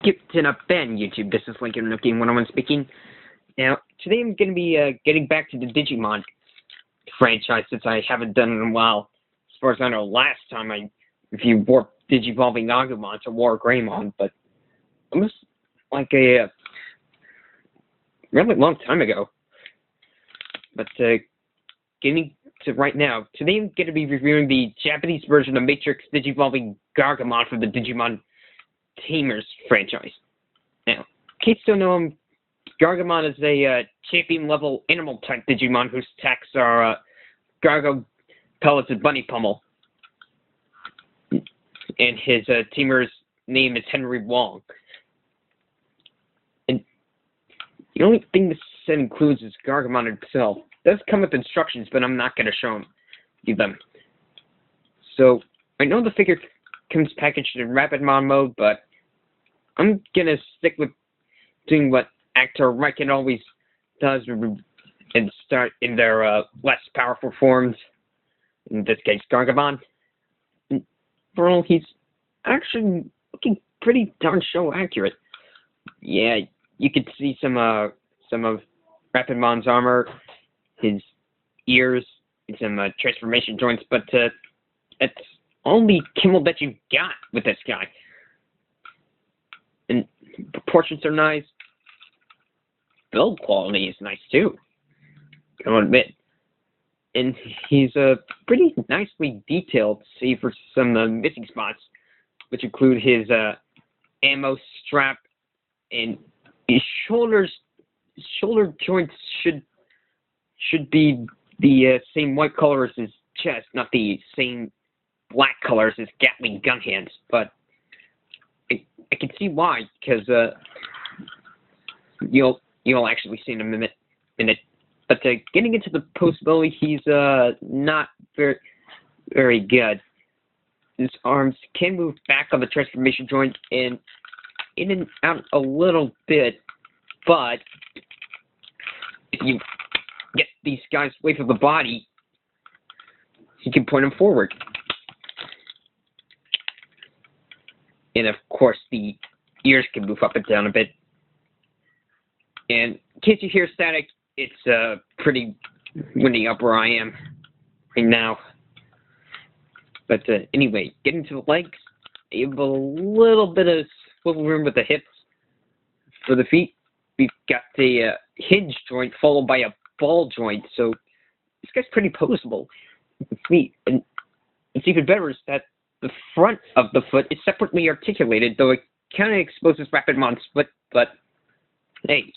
Gibson up Ben YouTube. This is Lincoln Looking 101 speaking. Now, today I'm going to be getting back to the Digimon franchise since I haven't done it in a while. As far as I know, last time I reviewed Digivolving Gargomon to War Greymon, but it was like a really long time ago. But getting to right now, today I'm going to be reviewing the Japanese version of Matrix Digivolving Gargomon for the Digimon Tamers franchise. Now, in case you don't know, Gargomon is a champion-level animal-type Digimon whose attacks are Gargo Pellets and Bunny Pummel. And his teamer's name is Henry Wong. And the only thing this set includes is Gargomon himself. It does come with instructions, but I'm not going to show you them. So, I know the figure comes packaged in Rapidmon mode, but I'm going to stick with doing what Actor Riken always does and start in their less powerful forms. In this case, Gargomon. For all, he's actually looking pretty darn show accurate. Yeah, you could see some of Rapidmon's armor, his ears, and some transformation joints, but it's only Kimmel that you got with this guy. And proportions are nice. Build quality is nice too, I'll admit. And he's pretty nicely detailed, save for some missing spots, which include his ammo strap and his shoulder joints should be the same white color as his chest, not the same black color as his Gatling gun hands. But I can see why, because you'll actually see in a minute. But getting into the post-ability, he's not very good. His arms can move back on the transformation joint and in and out a little bit, but if you get these guys away from the body, you can point them forward. And of course, the ears can move up and down a bit. And in case you hear static, it's pretty windy up where I am right now. But anyway, getting to the legs, you have a little bit of swivel room with the hips. For the feet, we've got the hinge joint followed by a ball joint, so this guy's pretty posable with the feet. And what's even better is that the front of the foot is separately articulated, though it kind of exposes Rapidmon's foot, but hey,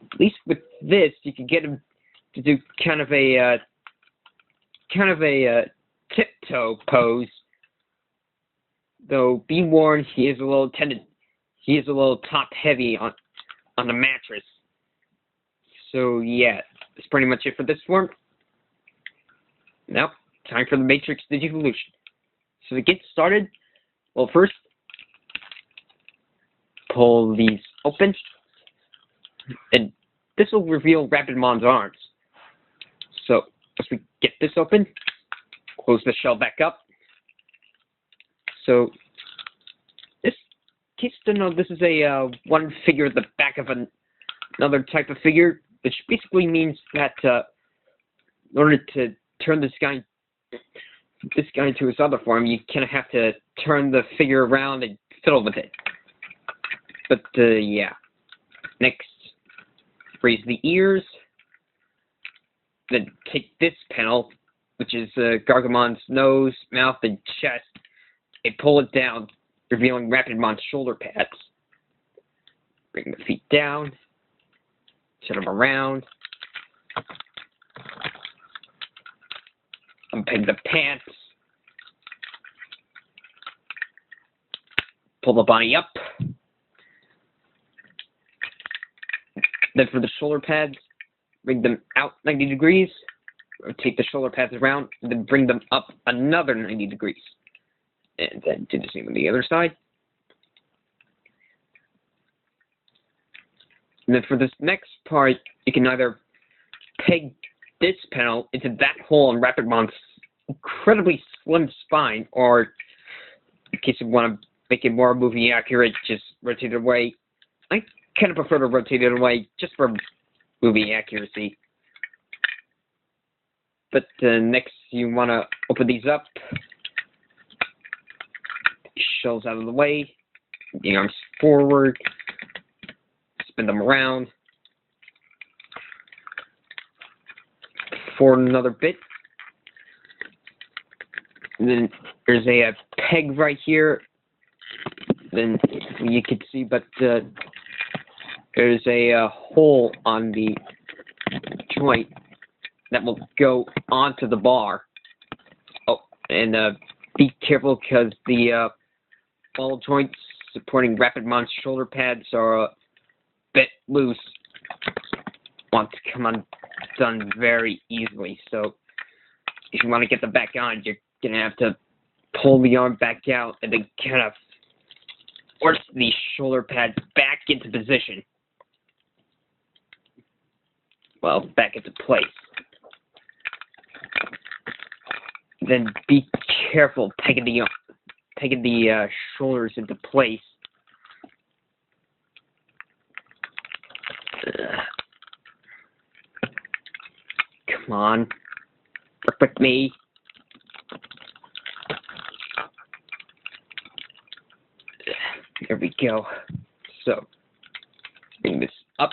at least with this, you can get him to do kind of a tiptoe pose. Though be warned, he is a little top heavy on the mattress. So yeah, that's pretty much it for this form. Now, time for the Matrix Digivolution. So to get started, well, first pull these open. And this will reveal Rapidmon's arms. So, as we get this open, close the shell back up. So, this, in case you don't know, this is a one figure at the back of another type of figure, which basically means that in order to turn this guy into his other form, you kind of have to turn the figure around and fiddle with it. But yeah, next. Raise the ears, then take this panel, which is Gargomon's nose, mouth, and chest, and pull it down, revealing Rapidmon's shoulder pads. Bring the feet down, turn them around, unpeg the pants, pull the body up. Then for the shoulder pads, bring them out 90 degrees, rotate the shoulder pads around, and then bring them up another 90 degrees. And then do the same on the other side. And then for this next part, you can either peg this panel into that hole in Rapidmon's incredibly slim spine, or in case you want to make it more movie accurate, just rotate it away. I kind of prefer to rotate it away just for movie accuracy. But next, you want to open these up. Shells out of the way. The arms forward. Spin them around. Forward another bit. And then there's a peg right here. Then you can see, but there's a hole on the joint that will go onto the bar. Oh, and be careful because the ball joints supporting Rapidmon's shoulder pads are a bit loose. Want to come undone very easily. So if you want to get them back on, you're gonna have to pull the arm back out and then kind of force the shoulder pads back into position. Well, back into place. Then be careful pegging the shoulders into place. Come on, work with me. There we go. So, bring this up,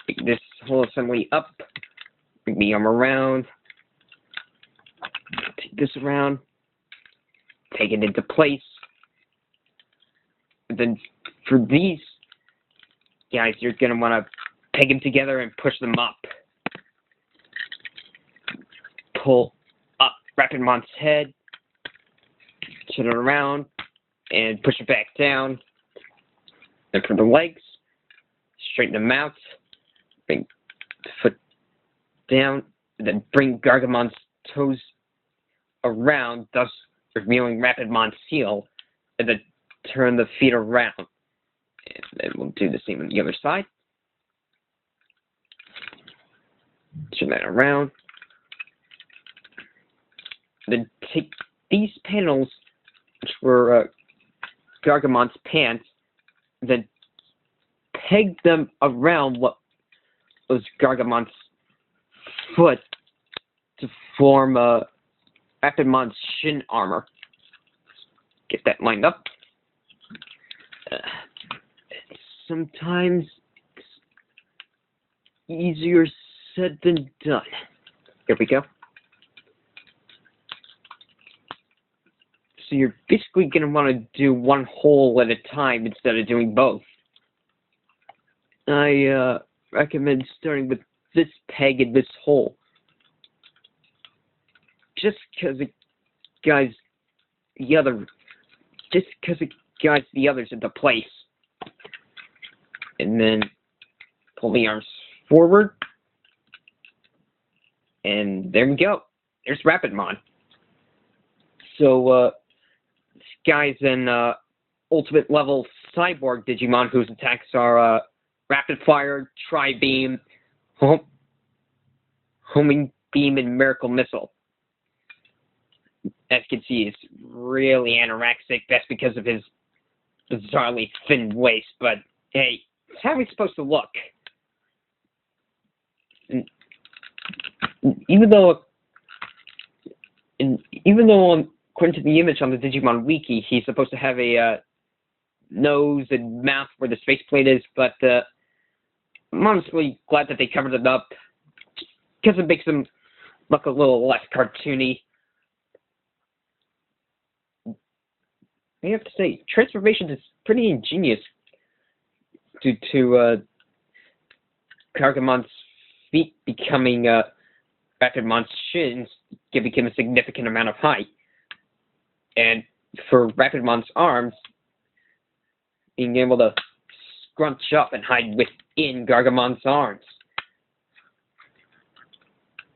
bring this whole assembly up, bring the arm around, take this around, take it into place. And then for these guys, you're going to want to peg them together and push them up. Pull up Rapidmon's head, turn it around, and push it back down. Then for the legs, straighten them out, bring the foot down, and then bring Gargomon's toes around, thus revealing Rapidmon's heel, and then turn the feet around. And then we'll do the same on the other side. Turn that around. Then take these panels, which were Gargomon's pants, then peg them around what was Gargomon's foot to form Rapidmon's shin armor. Get that lined up. Sometimes it's easier said than done. Here we go. So you're basically going to want to do one hole at a time instead of doing both. I recommend starting with this peg and this hole. Just because it guides the others into place. And then pull the arms forward. And there we go. There's Rapidmon. So, this guy's an ultimate level cyborg Digimon whose attacks are Rapid Fire, Tri-Beam, Homing Beam, and Miracle Missile. As you can see, he's really anorexic. That's because of his bizarrely thin waist. But hey, it's how he's supposed to look. And even though according to the image on the Digimon Wiki, he's supposed to have a nose and mouth where the faceplate is, but I'm honestly glad that they covered it up because it makes him look a little less cartoony. I have to say, transformation is pretty ingenious due to Gargomon's feet becoming Rapidmon's shins, giving him a significant amount of height. And for Rapidmon's arms, being able to scrunch up and hide within Gargomon's arms.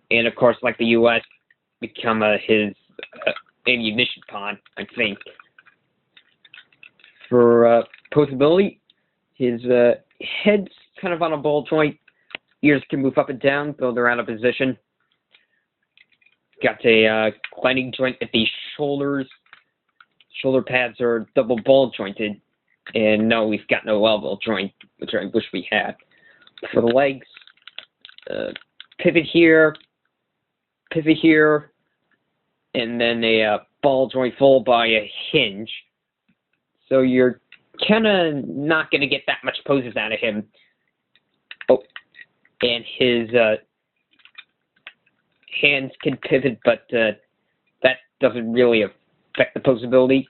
And of course, like the US, become his ammunition pod, I think. For posability, his head's kind of on a ball joint. Ears can move up and down, though they're out of position. Got a gliding joint at the shoulders. shoulder pads are double ball jointed, and no, we've got no elbow joint, which I wish we had. For the legs, pivot here, and then a ball joint followed by a hinge. So you're kind of not going to get that much poses out of him. Oh, and his hands can pivot, but that doesn't really affect the posability.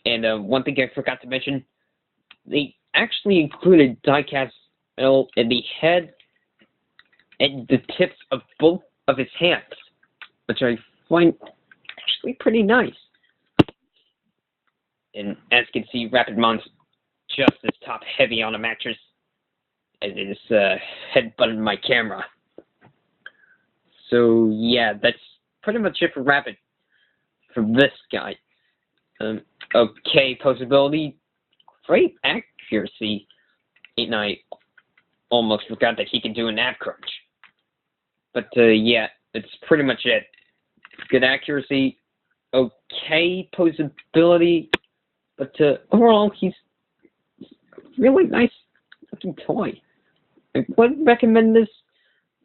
And one thing I forgot to mention, they actually included die-cast metal in the head and the tips of both of his hands, which I find actually pretty nice. And as you can see, Rapidmon's just as top-heavy on a mattress as it is headbutting my camera. So yeah, that's pretty much it for Rapid for this guy. Okay, posability, great accuracy, and I almost forgot that he can do an ab crunch. But yeah, that's pretty much it. Good accuracy, okay posability, but overall he's really nice looking toy. I would recommend this,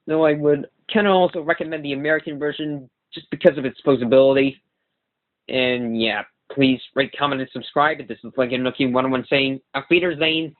though I would kind of also recommend the American version just because of its posability. And yeah, please rate, comment, and subscribe. This is Legend Nookie 101 saying, Auf Wiedersehen.